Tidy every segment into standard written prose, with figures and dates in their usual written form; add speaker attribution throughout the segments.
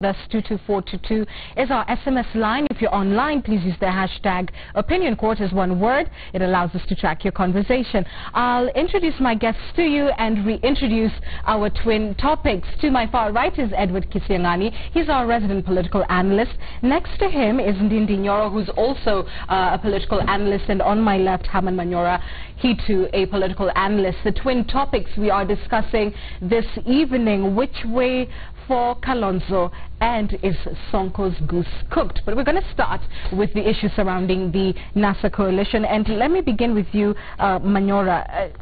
Speaker 1: That's 22422 is our SMS line. If you're online, please use the hashtag Opinion Court as one word. It allows us to track your conversation. I'll introduce my guests to you and reintroduce our twin topics. To my far right is Edward Kisiangani. He's our resident political analyst. Next to him is Ndindi Nyoro, who's also a political analyst. And on my left, Herman Manyora, he too a political analyst. The twin topics we are discussing this evening: which way for Kalonzo, and is Sonko's goose cooked? But we're going to start with the issue surrounding the NASA coalition. And let me begin with you, Manyora.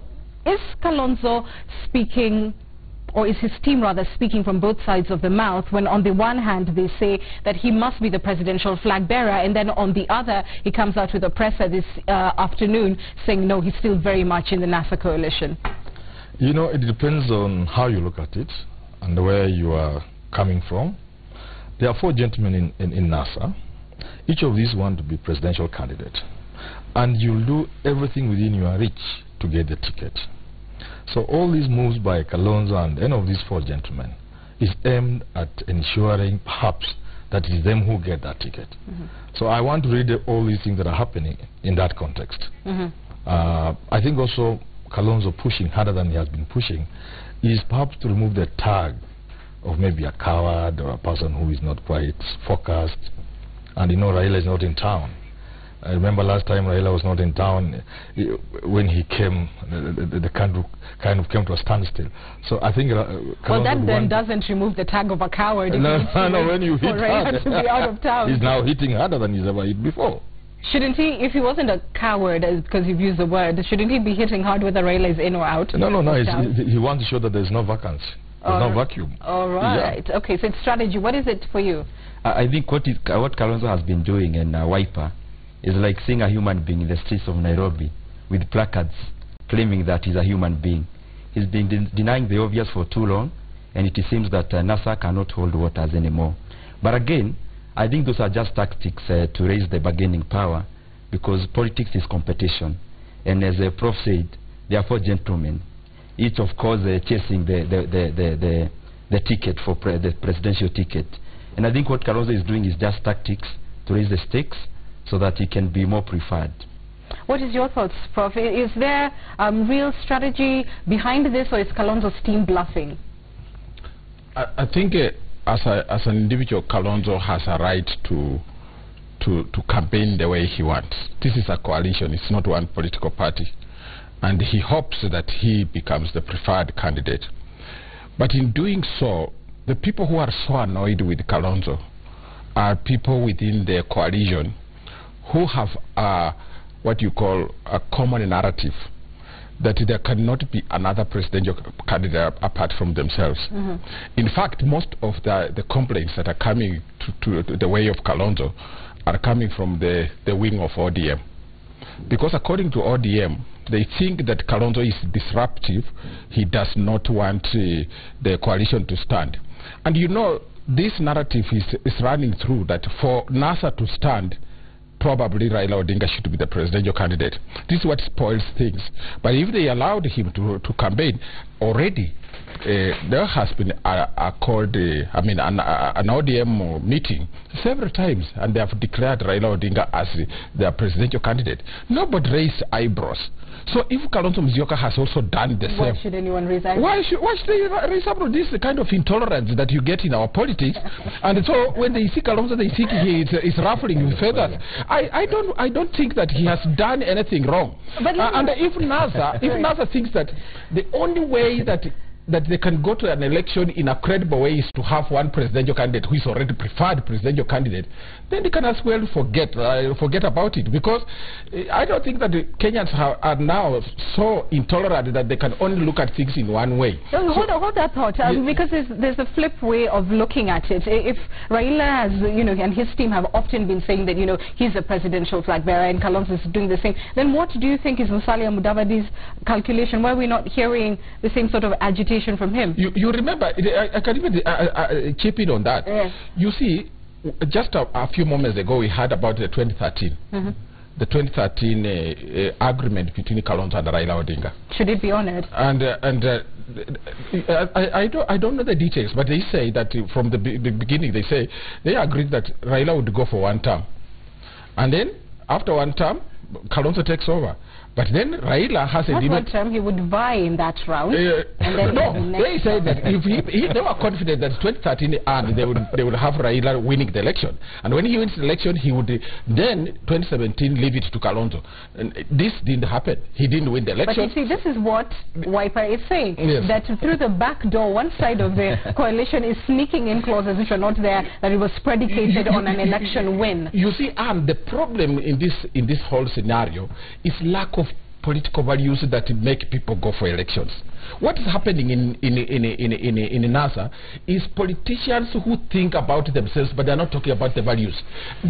Speaker 1: Is Kalonzo speaking, or is his team rather speaking from both sides of the mouth, when on the one hand they say that he must be the presidential flag bearer, and then on the other he comes out with a presser this afternoon saying no, he's still very much in the NASA coalition?
Speaker 2: You know, it depends on how you look at it and where you are coming from. There are four gentlemen in NASA. Each of these want to be presidential candidate, and you'll do everything within your reach to get the ticket. So all these moves by Kalonzo and any of these four gentlemen is aimed at ensuring perhaps that it is them who get that ticket. So I want to read all these things that are happening in that context. I think also Kalonzo pushing harder than he has been pushing is perhaps to remove the tag of maybe a coward or a person who is not quite focused. And you know, Raila is not in town. I remember last time Raila was not in town, when he came, the kind of came to a standstill. So I think
Speaker 1: well, that then doesn't remove the tag of a coward.
Speaker 2: No, when you hit hard,
Speaker 1: to be out of town.
Speaker 2: He's now hitting harder than he's ever hit before.
Speaker 1: Shouldn't he, if he wasn't a coward, because you've used the word, shouldn't he be hitting hard whether Raila is in or out?
Speaker 2: No. He wants to show that there's no vacancy. There's no vacuum.
Speaker 1: All right. Yeah. Okay, so it's strategy. What is it for you?
Speaker 3: I think what Kalonzo has been doing in Wiper is like seeing a human being in the streets of Nairobi with placards claiming that he's a human being. He's been denying the obvious for too long, and it seems that NASA cannot hold waters anymore. But again, I think those are just tactics to raise the bargaining power, because politics is competition. And as the Prof said, there are four gentlemen, each of course chasing the ticket for the presidential ticket. And I think what Kalonzo is doing is just tactics to raise the stakes so that he can be more preferred.
Speaker 1: What is your thoughts, Prof? Is there real strategy behind this, or is Kalonzo's team bluffing?
Speaker 4: I think as an individual, Kalonzo has a right to campaign the way he wants. This is a coalition, it's not one political party. And he hopes that he becomes the preferred candidate. But in doing so, the people who are so annoyed with Kalonzo are people within the coalition who have what you call a common narrative, that there cannot be another presidential candidate apart from themselves. In fact, most of the complaints that are coming to the way of Kalonzo are coming from the wing of ODM. Because according to ODM, they think that Kalonzo is disruptive. He does not want the coalition to stand. And you know, this narrative is running through that for NASA to stand, probably Raila Odinga should be the presidential candidate. This is what spoils things. But if they allowed him to campaign, already there has been an ODM meeting several times, and they have declared Raila Odinga as their presidential candidate. Nobody raised eyebrows. So if Kalonzo Musyoka has also done the same,
Speaker 1: why should anyone raise eyebrows?
Speaker 4: Why should they raise eyebrows? This is the kind of intolerance that you get in our politics. And so when they see Kalonzo, they think he is ruffling with feathers. I don't think that he has done anything wrong. But and if NASA thinks that the only way that they can go to an election in a credible way is to have one presidential candidate who is already preferred presidential candidate, then they can as well forget about it. Because I don't think that the Kenyans are now so intolerant that they can only look at things in one way.
Speaker 1: Hold that thought, because there's a flip way of looking at it. If Raila has, and his team have often been saying that, he's a presidential flag bearer and Kalonzo is doing the same, then what do you think is Musalia Mudavadi's calculation? Why are we not hearing the same sort of agitation from him?
Speaker 4: You remember, I can even chip in on that.
Speaker 1: Yes.
Speaker 4: You see, just a few moments ago we heard about the 2013. The 2013 agreement between Kalonzo and Raila Odinga.
Speaker 1: Should it be honored?
Speaker 4: And I don't know the details, but they say that from the beginning, they agreed that Raila would go for 1 term. And then, after 1 term, Kalonzo takes over. But then Raila has a limit.
Speaker 1: Not 1 term, he would vie in that round. And then
Speaker 4: no, they say that if they were confident that 2013 and they would have Raila winning the election. And when he wins the election, he would then 2017 leave it to Kalonzo. And this didn't happen. He didn't win the election.
Speaker 1: But you see, this is what Wiper is saying.
Speaker 4: Yes.
Speaker 1: That through the back door, one side of the coalition is sneaking in clauses which are not there, that it was predicated on an election win.
Speaker 4: You see, the problem in this whole scenario is lack of political values that make people go for elections. What is happening in NASA is politicians who think about themselves, but they're not talking about the values.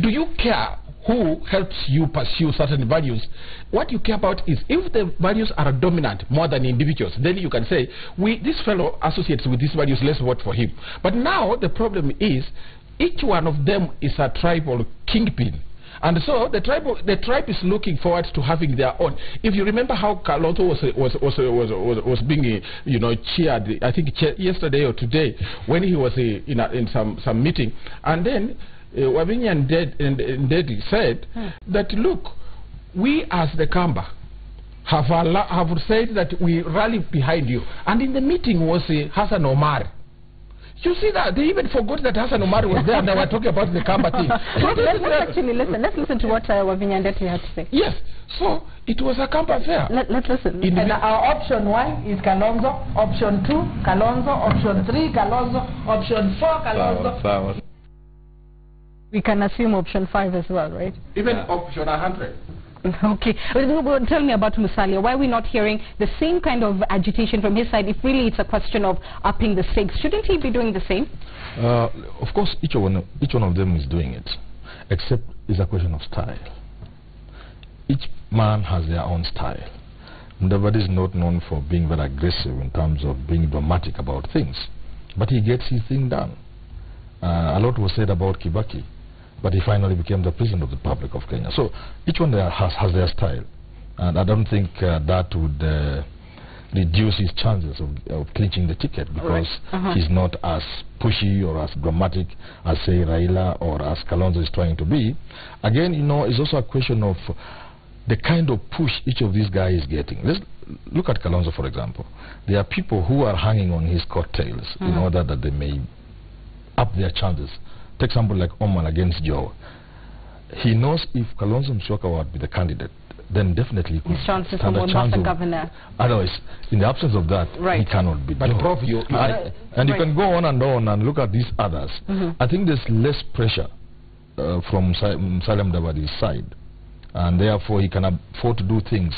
Speaker 4: Do you care who helps you pursue certain values? What you care about is if the values are dominant more than individuals, then you can say, this fellow associates with these values, let's vote for him. But now the problem is each one of them is a tribal kingpin. And so the tribe is looking forward to having their own. If you remember how Kalonzo was being, cheered, I think yesterday or today, when he was in some meeting, and then Wavinya and Ndedi said that, look, we as the Kamba have said that we rally behind you. And in the meeting was Hassan Omar. You see that? They even forgot that Hassan Omar was there and they were talking about the Kamba thing. So
Speaker 1: let's listen to what Wavinya and Ndedi had to say.
Speaker 4: Yes. So it was a Kamba affair.
Speaker 1: Let's listen.
Speaker 5: And our option 1 is Kalonzo, option 2, Kalonzo, option 3, Kalonzo, option 4, Kalonzo.
Speaker 1: We can assume option 5 as well, right?
Speaker 4: Even option 100.
Speaker 1: Okay. Tell me about Musalia. Why are we not hearing the same kind of agitation from his side if really it's a question of upping the stakes? Shouldn't he be doing the same?
Speaker 2: Of course, each one of them is doing it, except it's a question of style. Each man has their own style. Nobody is not known for being very aggressive in terms of being dramatic about things, but he gets his thing done. A lot was said about Kibaki, but he finally became the President of the Republic of Kenya. So each one there has their style, and I don't think that would reduce his chances of clinching the ticket, because he's not as pushy or as dramatic as, say, Raila or as Kalonzo is trying to be. Again, it's also a question of the kind of push each of these guys is getting. Let's look at Kalonzo, for example. There are people who are hanging on his coattails in order that they may up their chances. Take somebody like Oman against Joe. He knows if Kalonzo Musyoka would be the candidate, then definitely he could
Speaker 1: stand a
Speaker 2: chance
Speaker 1: of governor.
Speaker 2: Otherwise, in the absence of that, he cannot be. But Prof, you can go on and look at these others. I think there's less pressure from Salim Davadi's side, and therefore he can afford to do things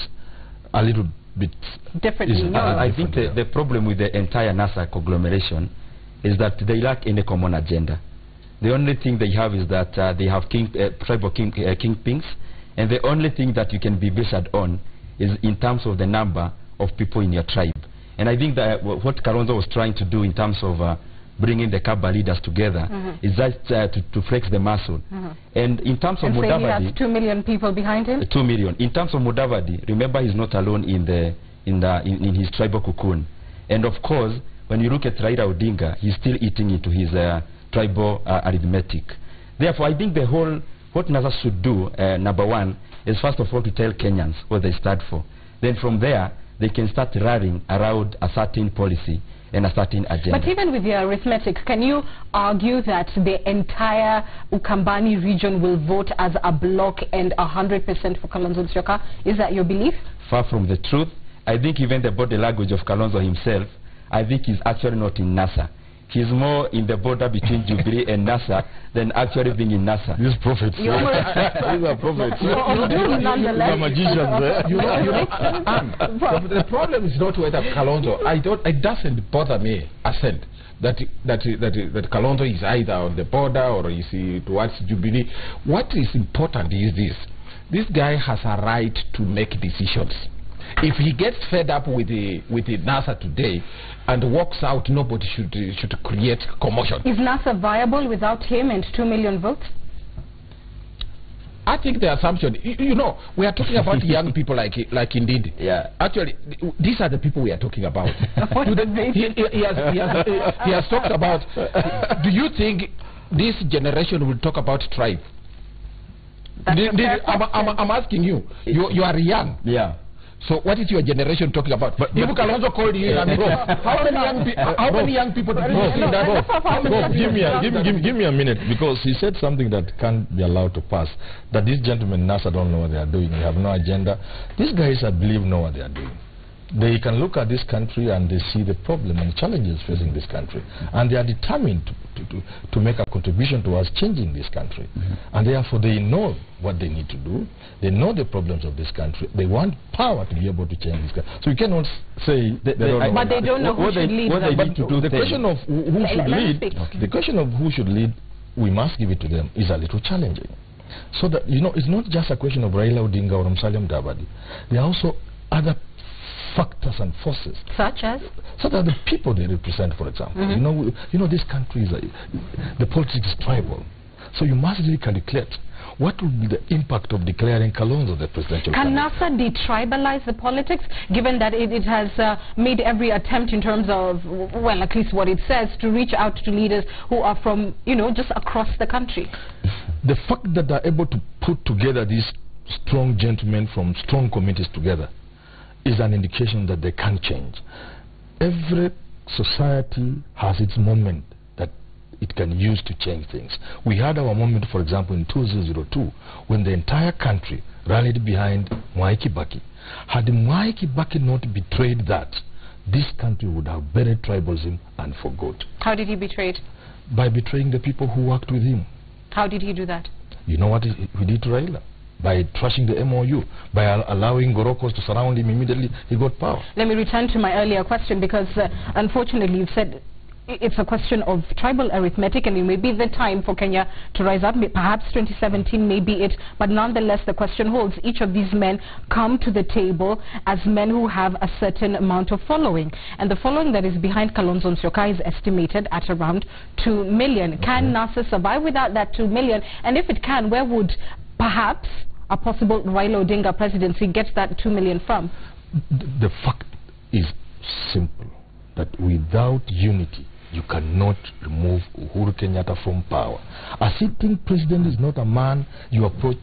Speaker 2: a little bit
Speaker 1: differently.
Speaker 3: I think the problem with the entire NASA conglomeration is that they lack any common agenda. The only thing they have is that they have tribal kingpins, and the only thing that you can be based on is in terms of the number of people in your tribe. And I think that what Kalonzo was trying to do in terms of bringing the Kaba leaders together is that to flex the muscle. And in terms of Mudavadi,
Speaker 1: he has 2 million people behind him.
Speaker 3: 2 million. In terms of Mudavadi, remember he's not alone in his tribal cocoon. And of course, when you look at Raila Odinga, he's still eating into his tribal arithmetic. Therefore, I think what NASA should do, number one, is first of all to tell Kenyans what they stand for. Then from there, they can start rallying around a certain policy and a certain agenda.
Speaker 1: But even with the arithmetic, can you argue that the entire Ukambani region will vote as a bloc and 100% for Kalonzo Musyoka? Is that your belief?
Speaker 3: Far from the truth. I think even the body language of Kalonzo himself, I think he's actually not in NASA. He's more in the border between Jubilee and NASA than actually being in NASA.
Speaker 2: These prophets. These are prophets. These are magicians.
Speaker 4: The problem is not whether Kalonzo. It doesn't bother me a cent that Kalonzo is either on the border or is he towards Jubilee. What is important is this: this guy has a right to make decisions. If he gets fed up with the NASA today and walks out, nobody should create commotion.
Speaker 1: Is NASA viable without him and 2 million votes?
Speaker 4: I think the assumption, you know, we are talking about young people like Ndindi.
Speaker 3: Yeah.
Speaker 4: Actually, these are the people we are talking about. He has talked about, do you think this generation will talk about tribe? I'm asking you. You are young.
Speaker 3: Yeah.
Speaker 4: So what is your generation talking about? But if Kalonzo called you, how many young people did you see that?
Speaker 2: Give me a minute, because he said something that can't be allowed to pass. That these gentlemen in NASA don't know what they are doing. They have no agenda. These guys, I believe, know what they are doing. They can look at this country and they see the problem and challenges facing this country, and they are determined to make a contribution towards changing this country. And therefore they know what they need to do. They know the problems of this country. They want power to be able to change this country. So you cannot say they don't know.
Speaker 1: But they don't know who should lead.
Speaker 2: The question of who should lead, the question of who should lead, we must give it to them, is a little challenging. So that, you know, it's not just a question of Raila Odinga or Musalia Mudavadi. There are also other factors and forces, such as the people they represent, for example. You know, this country is the politics is tribal, so you must really calculate what will be the impact of declaring Kalonzo the presidential candidate. Can NASA detribalize the politics, given that it has made every attempt in terms of, well, at least what it says, to reach out to leaders who are from, you know, just across the country? The fact that they're able to put together these strong gentlemen from strong communities together is an indication that they can change. Every society has its moment that it can use to change things. We had our moment, for example, in 2002, when the entire country rallied behind Mwai Kibaki. Had Mwai Kibaki not betrayed that, this country would have buried tribalism and forgot. How did he betray it? By betraying the people who worked with him. How did he do that? You know what he did to Raila? By trashing the MOU, by allowing Gorokos to surround him immediately, he got power. Let me return to my earlier question, because unfortunately you've said it's a question of tribal arithmetic, and it may be the time for Kenya to rise up. Perhaps 2017 may be it, but nonetheless the question holds. Each of these men come to the table as men who have a certain amount of following, and the following that is behind Kalonzo Musyoka is estimated at around 2 million. Can NASA survive without that 2 million? And if it can, where would perhaps a possible Raila Odinga presidency gets that 2 million from? The fact is simple, that without unity, you cannot remove Uhuru Kenyatta from power. A sitting president is not a man you approach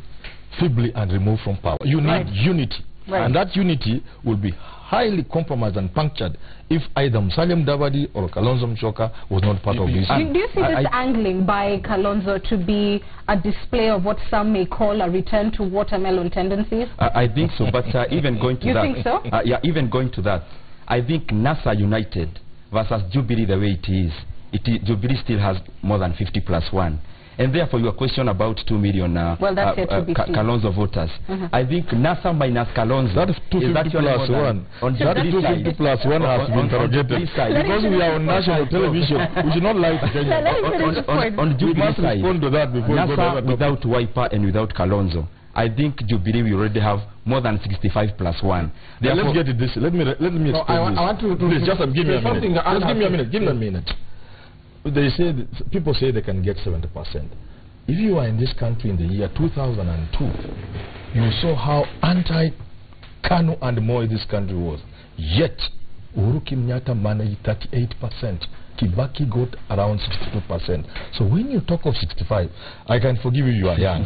Speaker 2: feebly and remove from power. You need unity. And that unity will be highly compromised and punctured if either Musalia Mudavadi or Kalonzo Musyoka was not part of this. Do you see this angling by Kalonzo to be a display of what some may call a return to watermelon tendencies?
Speaker 3: I think so, but even going to that...
Speaker 1: You think so?
Speaker 3: Yeah, even going to that, I think NASA United versus Jubilee the way it is, Jubilee still has more than 50+1. And therefore your question about 2 million Kalonzo voters, I think NASA minus Kalonzo, that is 250+1. That 250+1 has been interrogated, because we are on national television. We should not lie to Kenya. On Jubilee side, respond to that before NASA without Wiper and without Kalonzo, I think Jubilee we already have more than 65+1.
Speaker 2: Let's get it this. Let me explain this. I want to please just give me a minute. Just give me a minute. Give me a minute. They say people say they can get 70%. If you are in this country in the year 2002, you saw how anti-Kanu and Moi this country was. Yet Uhuru Kenyatta managed 38%. Kibaki got around 62%. So when you talk of 65, I can forgive you, you are young.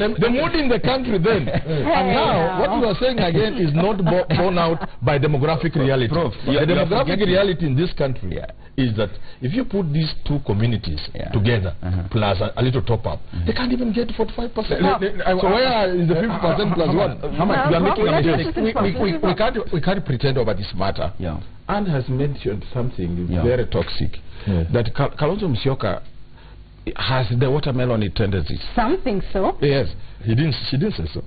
Speaker 2: The mood in the country then. And now, what you are saying again is not borne out by demographic reality. The demographic reality in this country is that if you put these two communities together, plus a little top-up, they can't even get 45%. So where is the 50% plus one? How much? You are making a mistake.
Speaker 4: We can't pretend over this matter. Anne has mentioned something very toxic, that Kalonzo Musyoka has the watermelon tendencies. Something so? Yes.
Speaker 2: She didn't say so.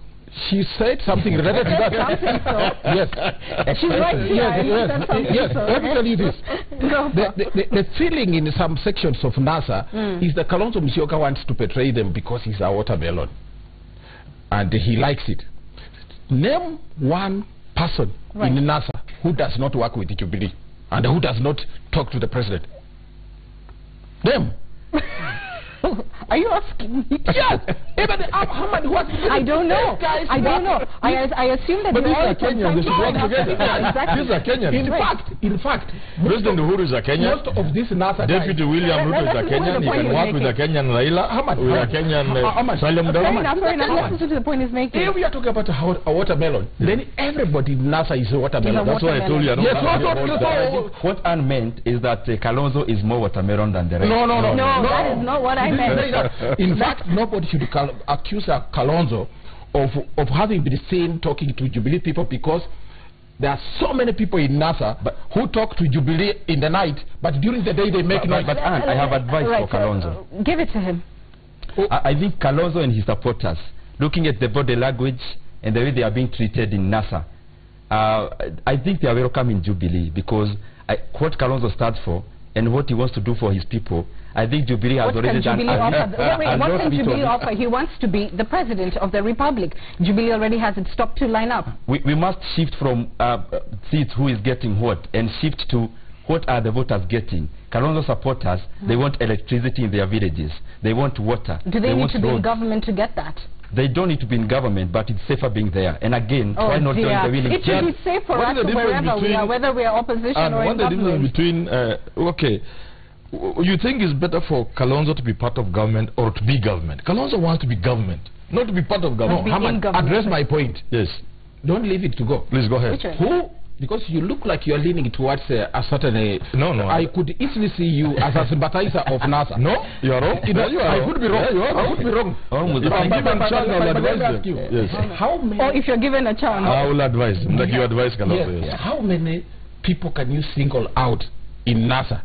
Speaker 4: She said something related to that.
Speaker 1: Something so.
Speaker 4: Yes.
Speaker 1: She's right here.
Speaker 4: Yes. Let me tell you this. The feeling in some sections of NASA is that Kalonzo Musyoka wants to portray them because he's a watermelon. And he likes it. Name one person in NASA who does not work with the Jubilee and who does not talk to the president. Them.
Speaker 1: Are
Speaker 5: Are you asking me?
Speaker 4: Yes. Even Ahmad was.
Speaker 1: I don't know. I don't know. I assume that
Speaker 2: but
Speaker 1: you
Speaker 2: these
Speaker 1: all
Speaker 2: are Kenyans. They should work together.
Speaker 1: Exactly.
Speaker 2: These are Kenyans.
Speaker 4: In fact,
Speaker 2: President Uhuru is a Kenyan.
Speaker 4: most of this NASA
Speaker 2: Deputy William Ruto is a Kenyan. He can work with a Kenyan Raila. With a Kenyan Salim
Speaker 1: Fair
Speaker 2: Dawud.
Speaker 1: enough, fair enough. Listen to the point he's making.
Speaker 4: if we are talking about a watermelon, then everybody in NASA is a watermelon.
Speaker 2: That's why I told you I don't
Speaker 4: Yes,
Speaker 2: know.
Speaker 3: What Anne meant is that Kalonzo is more watermelon than the rest.
Speaker 4: No,
Speaker 1: that is not what I meant.
Speaker 4: In fact, nobody should accuse Kalonzo of having been seen talking to Jubilee people, because there are so many people in NASA who talk to Jubilee in the night, but during the day they make noise.
Speaker 3: But Anne, I have advice for Kalonzo.
Speaker 1: Give it to him.
Speaker 3: I think Kalonzo and his supporters, looking at the body language and the way they are being treated in NASA, I think they are welcome in Jubilee, because what Kalonzo stands for and what he wants to do for his people, I think Jubilee has already done.
Speaker 1: What can Jubilee offer? He wants to be the president of the republic. Jubilee already has its top 2 lineup.
Speaker 3: We must shift from seats who is getting what and shift to what are the voters getting. Kalonzo supporters, they want electricity in their villages. They want water.
Speaker 1: Do they need to be in government to get that?
Speaker 3: They don't need to be in government, but it's safer being there. And again, why not join the winning
Speaker 1: team? It should be safe for us wherever we are, whether we are opposition or in government.
Speaker 2: What the difference between, okay, you think it's better for Kalonzo to be part of government or to be government? Kalonzo wants to be government, not to be part of government.
Speaker 4: Address my point.
Speaker 2: Yes.
Speaker 4: Don't leave it to go.
Speaker 2: Please go ahead.
Speaker 4: Who? Because you look like you are leaning towards a certain...
Speaker 2: No.
Speaker 4: I could easily see you as a sympathizer of NASA.
Speaker 2: No, you are wrong.
Speaker 4: I could be wrong. I could be wrong.
Speaker 2: If I'm given a chance, I'll advise you. Yes.
Speaker 4: How many...
Speaker 1: Or if you're given a chance.
Speaker 2: I will advise him, like you advise Kalonzo.
Speaker 4: Yes. How many people can you single out in NASA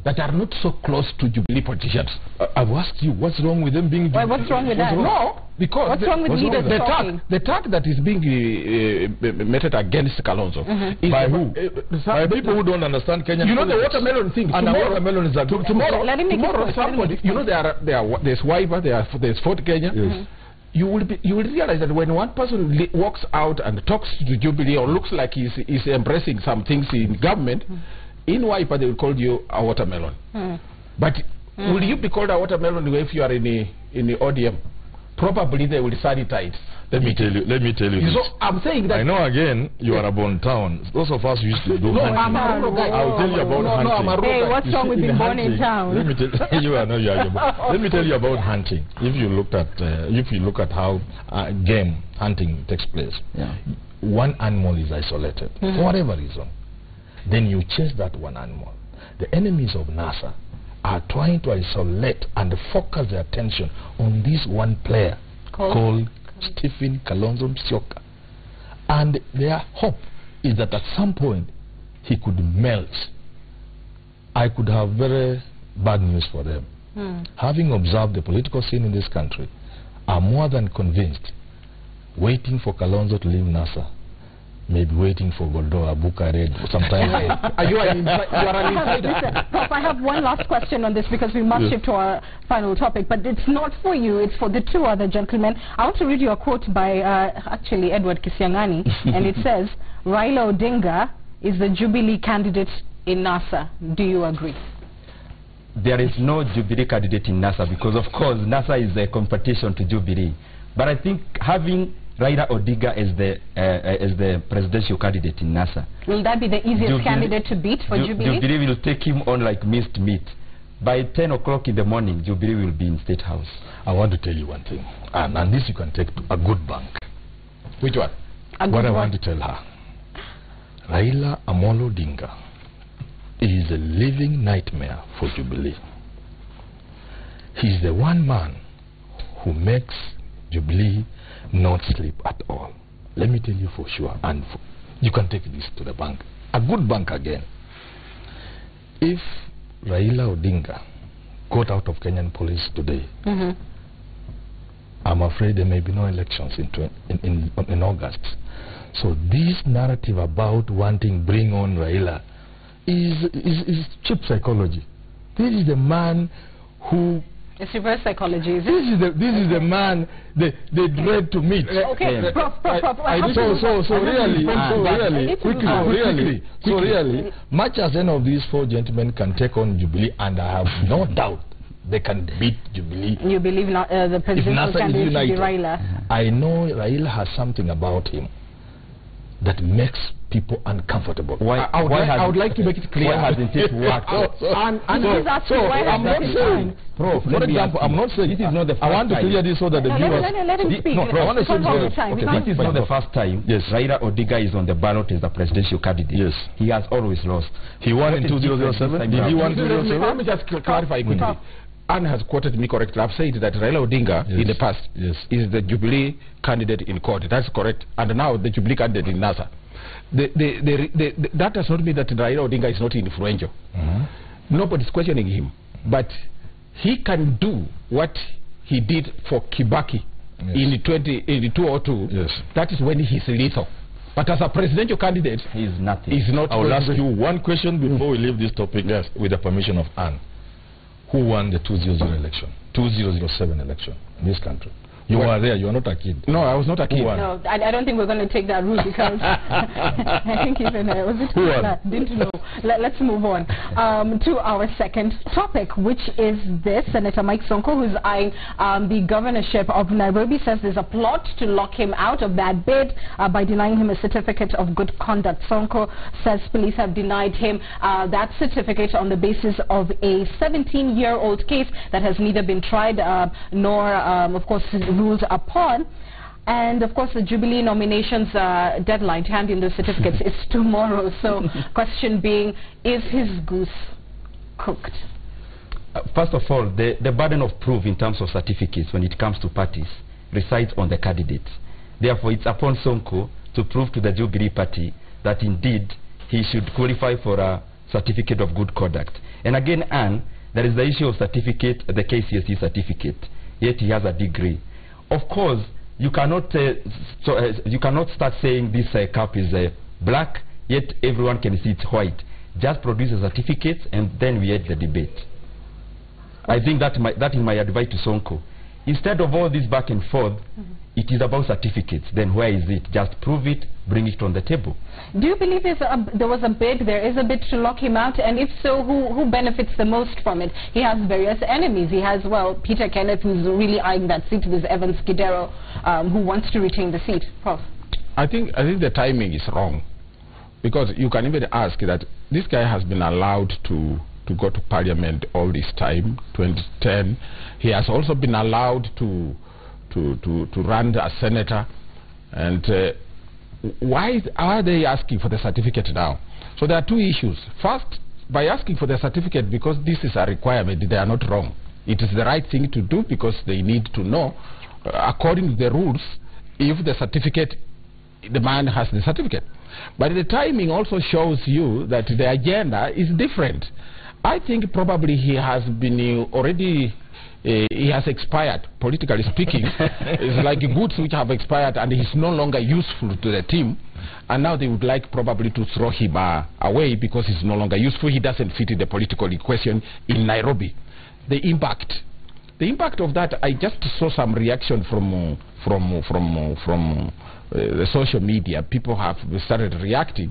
Speaker 4: that are not so close to Jubilee politicians?
Speaker 2: I've asked you, what's wrong with them being...
Speaker 1: Why, what's wrong with that?
Speaker 4: No, because...
Speaker 1: What's wrong with leaders talking?
Speaker 4: The attack that is being meted against Kalonzo is...
Speaker 2: By who? By people who don't understand Kenyan...
Speaker 4: You know the watermelon thing.
Speaker 2: And
Speaker 4: tomorrow,
Speaker 2: watermelon is a...
Speaker 4: Tomorrow,
Speaker 1: let him make
Speaker 4: tomorrow somebody... You know there's Wiper, there's Fort Kenya.
Speaker 2: Yes.
Speaker 4: You will realize that when one person walks out and talks to Jubilee or looks like he's embracing some things in government, in Wiper they will call you a watermelon. But will you be called a watermelon if you are in the ODM? Probably they will sanitize.
Speaker 2: Let me tell you this.
Speaker 4: So I'm saying that...
Speaker 2: I know again you are a born town. Those of us who used to do hunting.
Speaker 4: I'm a rural guy.
Speaker 2: I'll tell you about hunting.
Speaker 1: Hey, what's wrong with being born in town?
Speaker 2: Let me tell you, let me tell you about hunting. If you look at how game hunting takes place, one animal is isolated for whatever reason. Then you chase that one animal. The enemies of NASA are trying to isolate and focus their attention on this one player called Stephen Kalonzo Musyoka. And their hope is that at some point he could melt. I could have very bad news for them. Having observed the political scene in this country, I'm more than convinced waiting for Kalonzo to leave NASA, maybe waiting for Goddo Abukare sometime.
Speaker 4: You are an insider.
Speaker 1: Prof, I have one last question on this because we must shift to our final topic, but it's not for you, it's for the 2 other gentlemen. I want to read you a quote by actually Edward Kisiangani, and it says, Raila Odinga is the Jubilee candidate in NASA. Do you agree?
Speaker 3: There is no Jubilee candidate in NASA because, of course, NASA is a competition to Jubilee. But I think having Raila Odinga as the presidential candidate in NASA.
Speaker 1: Will that be the easiest candidate to beat for Jubilee?
Speaker 3: Jubilee will take him on like minced meat. By 10 o'clock in the morning, Jubilee will be in State House.
Speaker 2: I want to tell you one thing, and this you can take to a good bank.
Speaker 4: Which one?
Speaker 2: What I want to tell her. Raila Amolo Odinga is a living nightmare for Jubilee. He's the one man who makes Jubilee not sleep at all. Let me tell you for sure, and you can take this to the bank. A good bank again. If Raila Odinga got out of Kenyan police today, I'm afraid there may be no elections in August. So this narrative about wanting bring on Raila is cheap psychology. This is the man who...
Speaker 1: It's reverse psychology, is it?
Speaker 2: This is the man they dread to meet.
Speaker 1: Okay, Prof.
Speaker 2: Really, much as any of these 4 gentlemen can take on Jubilee, and I have no doubt they can beat Jubilee.
Speaker 1: You believe not, the presidential candidate should be Raila?
Speaker 2: I know Raila has something about him that makes people uncomfortable.
Speaker 4: I would like to make it clear.
Speaker 3: Why hasn't it worked?
Speaker 2: I'm not saying, Prof, for example, I'm not saying,
Speaker 3: this is not the first
Speaker 2: I want to clear this so that the viewers...
Speaker 1: Let him speak.
Speaker 2: No, I want to say
Speaker 3: this is not the first time Raila Odinga is on the ballot as the presidential candidate.
Speaker 2: Yes.
Speaker 3: He has always lost.
Speaker 2: He won in 2007. Did he win 2007?
Speaker 4: Let me just clarify quickly. Anne has quoted me correctly. I've said that Raila Odinga in the past is the Jubilee candidate in court. That's correct. And now the Jubilee candidate in NASA. That does not mean that Raila Odinga is not influential. Nobody's questioning him. But he can do what he did for Kibaki in 2002. Yes. That is when he's lethal. But as a presidential candidate,
Speaker 3: he's nothing.
Speaker 2: He's not. I will ask you one question before we leave this topic, with the permission of Anne. Who won the 2007 election in this country? You were there. You were not a kid.
Speaker 4: No, I was not a kid.
Speaker 1: No, I don't think we're going to take that route because I think even was it?
Speaker 2: Who won?
Speaker 1: Didn't know. Let's move on to our second topic, which is this. Senator Mike Sonko, who's eyeing the governorship of Nairobi, says there's a plot to lock him out of that bid by denying him a certificate of good conduct. Sonko says police have denied him that certificate on the basis of a 17-year-old case that has neither been tried nor, of course, ruled upon. And of course the Jubilee nominations deadline to hand in the certificates is tomorrow. So question being, is his goose cooked?
Speaker 3: First of all, the burden of proof in terms of certificates when it comes to parties resides on the candidates. Therefore it's upon Sonko to prove to the Jubilee party that indeed he should qualify for a certificate of good conduct. And again, Anne, there is the issue of certificate, the KCSE certificate, yet he has a degree. Of course, you cannot start saying this cup is black, yet everyone can see it's white. Just produce a certificate and then we end the debate. I think that is my advice to Sonko. Instead of all this back and forth, it is about certificates. Then where is it? Just prove it, bring it on the table.
Speaker 1: Do you believe there was a bid, there is a bid to lock him out? And if so, who benefits the most from it? He has various enemies. He has, well, Peter Kenneth, who's really eyeing that seat. There's Evans Kidero, who wants to retain the seat. Prof.
Speaker 4: I think the timing is wrong. Because you can even ask that this guy has been allowed to go to parliament all this time, 2010. He has also been allowed to run as senator. And why are they asking for the certificate now? So there are two issues. First, by asking for the certificate, because this is a requirement, they are not wrong. It is the right thing to do because they need to know, according to the rules, if the certificate, the man has the certificate. But the timing also shows you that the agenda is different. I think probably he has been already... he has expired, politically speaking. It's like goods which have expired and he's no longer useful to the team, and now they would like probably to throw him away because he's no longer useful. He doesn't fit in the political equation in Nairobi. The impact of that, I just saw some reaction from the social media. People have started reacting.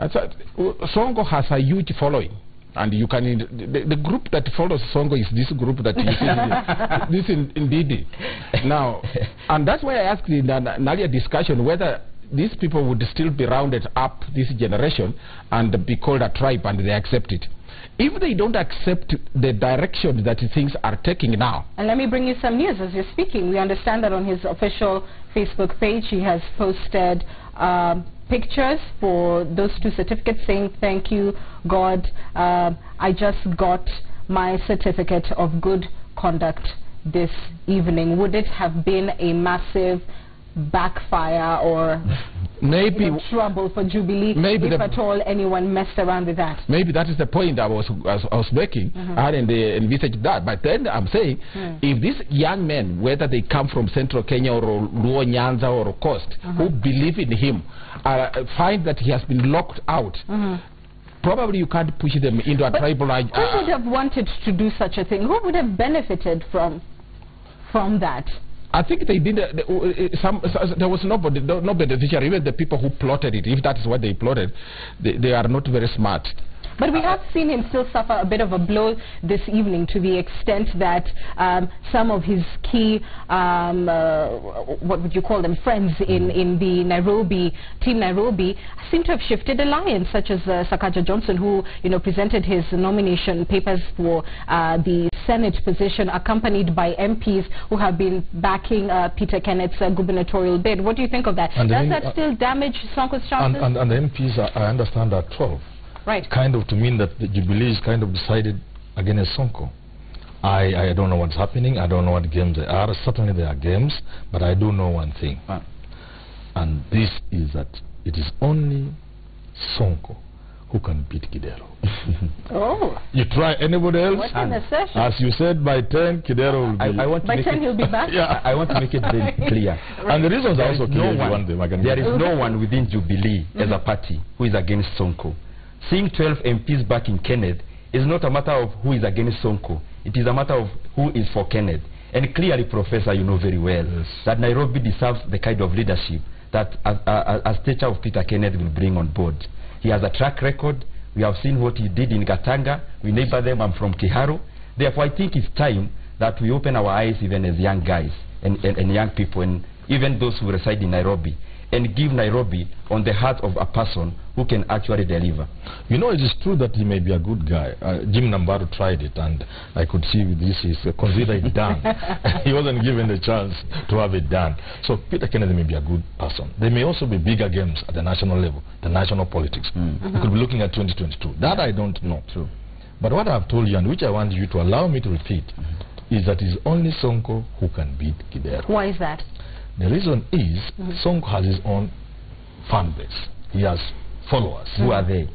Speaker 4: Sonko has a huge following. And you can, the group that follows Sonko is this group that you see, this indeed. Now, and that's why I asked in an earlier discussion whether these people would still be rounded up, this generation, and be called a tribe, and they accept it. If they don't accept the direction that things are taking now.
Speaker 1: And let me bring you some news as you're speaking. We understand that on his official Facebook page, he has posted pictures for those two certificates saying, "Thank you, God. I just got my certificate of good conduct this evening." Would it have been a massive backfire or
Speaker 4: maybe
Speaker 1: trouble for Jubilee if at all anyone messed around with that?
Speaker 4: Maybe that is the point I was making. I hadn't envisaged that. But then I'm saying, if these young men, whether they come from Central Kenya or Luo Nyanza or Coast, who believe in him, find that he has been locked out, probably you can't push them into a tribal...
Speaker 1: Who would have wanted to do such a thing? Who would have benefited from that?
Speaker 4: I think they did. There was no beneficiary. Even the people who plotted it, if that is what they plotted, they are not very smart.
Speaker 1: But we have seen him still suffer a bit of a blow this evening, to the extent that some of his key, what would you call them, friends in the Nairobi, Team Nairobi, seem to have shifted alliance, such as Sakaja Johnson, who presented his nomination papers for the Senate position, accompanied by MPs who have been backing Peter Kenneth's gubernatorial bid. What do you think of that? Does that still damage Sonko's chances?
Speaker 2: And the MPs, I understand, are 12.
Speaker 1: Right.
Speaker 2: Kind of to mean that the Jubilee is kind of decided against Sonko. I don't know what's happening. I don't know what games there are. Certainly there are games, but I do know one thing. And this is that it is only Sonko who can beat Kidero.
Speaker 1: Oh.
Speaker 2: You try anybody else?
Speaker 1: What's in the session?
Speaker 2: As you said, by 10, Kidero will be...
Speaker 3: I want to
Speaker 1: by 10 he'll be back?
Speaker 2: Yeah.
Speaker 3: I want to make it very clear.
Speaker 2: Right. And the reasons are also clear.
Speaker 3: There is no one within Jubilee as a party who is against Sonko. Seeing 12 MPs backing Kenneth is not a matter of who is against Sonko. It is a matter of who is for Kenneth. And clearly, Professor, you know very well that Nairobi deserves the kind of leadership that a stature of Peter Kenneth will bring on board. He has a track record. We have seen what he did in Gatanga. We neighbor them. I'm from Kiharu. Therefore, I think it's time that we open our eyes, even as young guys and young people, and even those who reside in Nairobi, and give Nairobi on the heart of a person who can actually deliver.
Speaker 2: You know, it is true that he may be a good guy. Jim Nambaru tried it, and I could see with this is considered it done. He wasn't given the chance to have it done. So Peter Kennedy may be a good person. There may also be bigger games at the national level, the national politics. We could be looking at 2022. That I don't know. True. But what I've told you, and which I want you to allow me to repeat, is that it's only Sonko who can beat Kidero.
Speaker 1: Why is that?
Speaker 2: The reason is Sonko has his own fan base. He has followers.
Speaker 3: Who are they?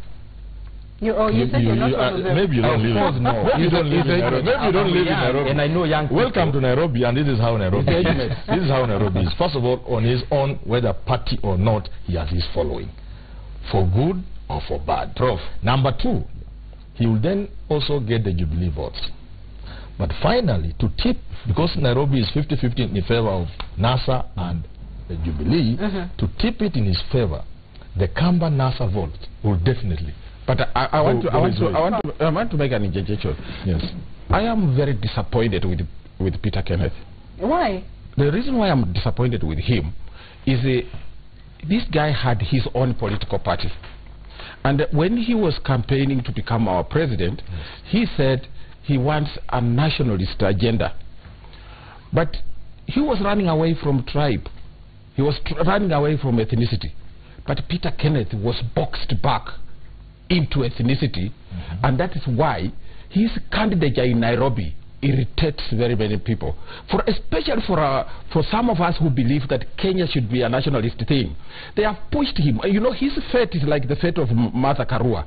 Speaker 1: You said you're not one of them.
Speaker 2: Maybe you don't live in Nairobi. You don't live in Nairobi. Maybe you don't live in Nairobi.
Speaker 3: And I know young people.
Speaker 2: Welcome to Nairobi, and this is how Nairobi is. This is how Nairobi is. First of all, on his own, whether party or not, he has his following, for good or for bad.
Speaker 3: Prof.
Speaker 2: Number two, he will then also get the Jubilee votes. But finally, to tip, because Nairobi is 50-50 in favor of NASA and the Jubilee, to tip it in his favor, the Kamba NASA vote will definitely.
Speaker 4: But I want to make an interjection.
Speaker 2: Yes.
Speaker 4: I am very disappointed with Peter Kenneth.
Speaker 1: Why?
Speaker 4: The reason why I'm disappointed with him is this guy had his own political party. And when he was campaigning to become our president, he said he wants a nationalist agenda. But he was running away from tribe. He was running away from ethnicity. But Peter Kenneth was boxed back into ethnicity, and that is why his candidature in Nairobi irritates very many people. Especially for some of us who believe that Kenya should be a nationalist thing. They have pushed him. You know, his fate is like the fate of Martha Karua.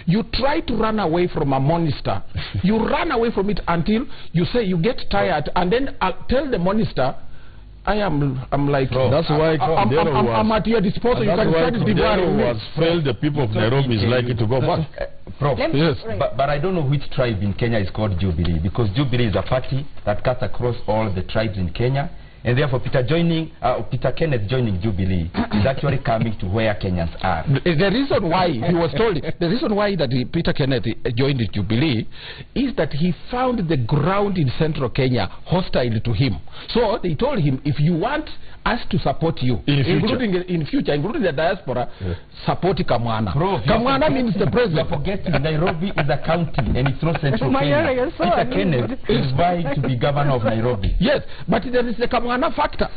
Speaker 4: You try to run away from a monster. You run away from it until you say you get tired, and then tell the monster, I'm like,
Speaker 2: that's why
Speaker 4: I'm at your disposal. You can send
Speaker 2: was failed. The people of Nairobi is likely to go back.
Speaker 3: Prof,
Speaker 2: yes.
Speaker 3: But I don't know which tribe in Kenya is called Jubilee, because Jubilee is a party that cuts across all the tribes in Kenya, and therefore Peter Kenneth joining Jubilee is actually coming to where Kenyans are.
Speaker 4: The reason why he was told, the reason why that Peter Kenneth joined Jubilee is that he found the ground in central Kenya hostile to him. So they told him, if you want us to support you, including the diaspora, support Kamwana. Kamwana means the president.
Speaker 3: Forget Nairobi is a county and it's not central Kenya. Peter Kenneth is vying to be governor of Nairobi.
Speaker 4: Yes, but there is the Kamwana factor.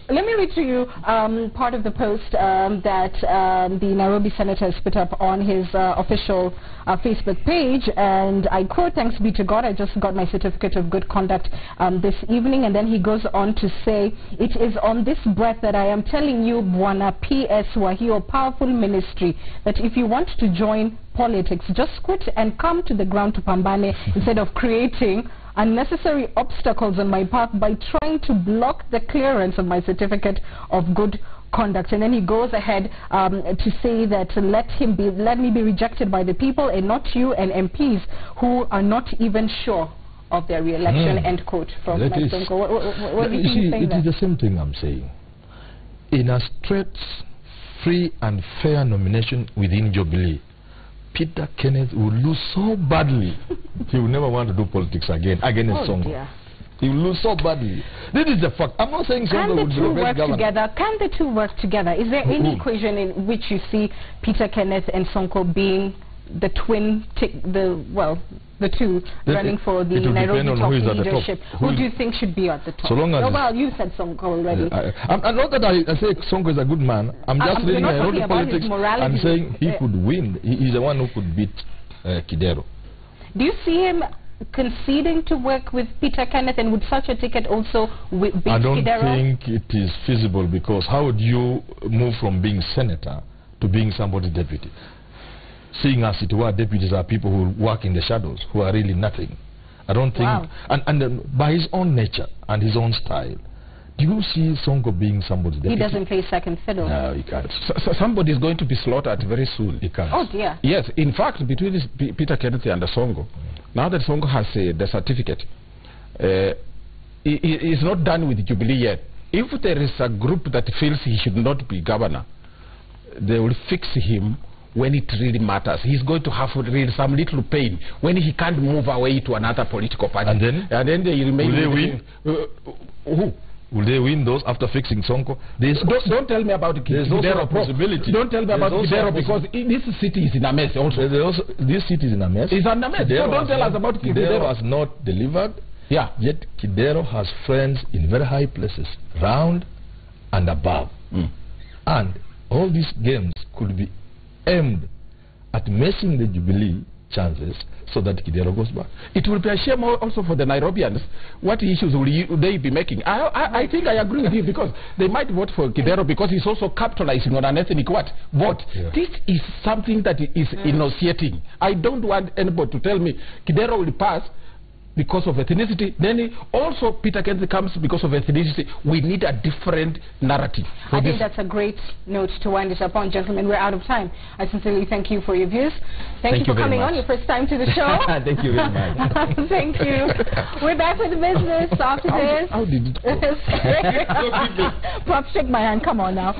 Speaker 1: Let me read to you part of the post that the Nairobi senator has put up on his official Facebook page, and I quote, "Thanks be to God, I just got my certificate of good conduct this evening." And then he goes on to say, "It is on this breath that I am telling you, Bwana P.S. Wahio Powerful Ministry, that if you want to join politics, just quit and come to the ground to Pambane instead of creating unnecessary obstacles on my path by trying to block the clearance of my certificate of good conduct." And then he goes ahead to say that let me be rejected by the people and not you and MPs who are not even sure of their re-election. End quote from Mike Sonko. What do you think?
Speaker 2: It is the same thing I'm saying. In a straight, free and fair nomination within Jubilee, Peter Kenneth will lose so badly. He will never want to do politics again against Sonko.
Speaker 1: Dear.
Speaker 2: He will lose so badly. This is the fact. I'm not saying Sonko will be the best governor.
Speaker 1: Can the two work together? Is there any equation in which you see Peter Kenneth and Sonko being the the two running for the Nairobi top leadership? Who do you think should be at the top?
Speaker 2: So long as
Speaker 1: well, you said Sonko already.
Speaker 2: I'm not that I say Sonko is a good man. I'm just saying Nairobi politics and saying he could win. He's the one who could beat Kidero.
Speaker 1: Do you see him conceding to work with Peter Kenneth, and would such a ticket also beat Kidero?
Speaker 2: I don't think it is feasible, because how would you move from being senator to being somebody's deputy? Seeing as it were, deputies are people who work in the shadows, who are really nothing. I don't think, and by his own nature and his own style, do you see Sonko being somebody's deputy?
Speaker 1: He doesn't play second fiddle.
Speaker 2: No, he can't.
Speaker 4: So somebody is going to be slaughtered very soon.
Speaker 2: He can't.
Speaker 1: Oh dear.
Speaker 4: Yes, in fact, between Peter Kenneth and Sonko, now that Sonko has the certificate, he is not done with Jubilee yet. If there is a group that feels he should not be governor, they will fix him when it really matters. He's going to have really some little pain when he can't move away to another political party.
Speaker 2: And then
Speaker 4: they remain.
Speaker 2: Will they win?
Speaker 4: Who?
Speaker 2: Will they win those after fixing Sonko?
Speaker 4: Don't tell me about Kidero.
Speaker 2: Possibility.
Speaker 4: Don't tell me about Kidero, because this city is in a mess also.
Speaker 2: This city is in a mess.
Speaker 4: It's in a mess. So don't tell us about Kidero.
Speaker 2: Kidero has not delivered.
Speaker 4: Yeah.
Speaker 2: Yet Kidero has friends in very high places, round and above. And all these games could be aimed at messing the Jubilee chances so that Kidero goes back.
Speaker 4: It will be a shame also for the Nairobians. What issues will they be making? I think I agree with you, because they might vote for Kidero because he's also capitalizing on an ethnic vote.
Speaker 2: Yeah.
Speaker 4: This is something that is enunciating. I don't want anybody to tell me Kidero will pass because of ethnicity. Then also Peter Kenneth comes because of ethnicity. We need a different narrative.
Speaker 1: I think that's a great note to wind us upon, gentlemen. We're out of time. I sincerely thank you for your views. Thank you for coming on your first time to the show.
Speaker 3: Thank you very much.
Speaker 1: Thank you. We're back with the business after this.
Speaker 4: How did it go?
Speaker 1: Prop, shake my hand. Come on now.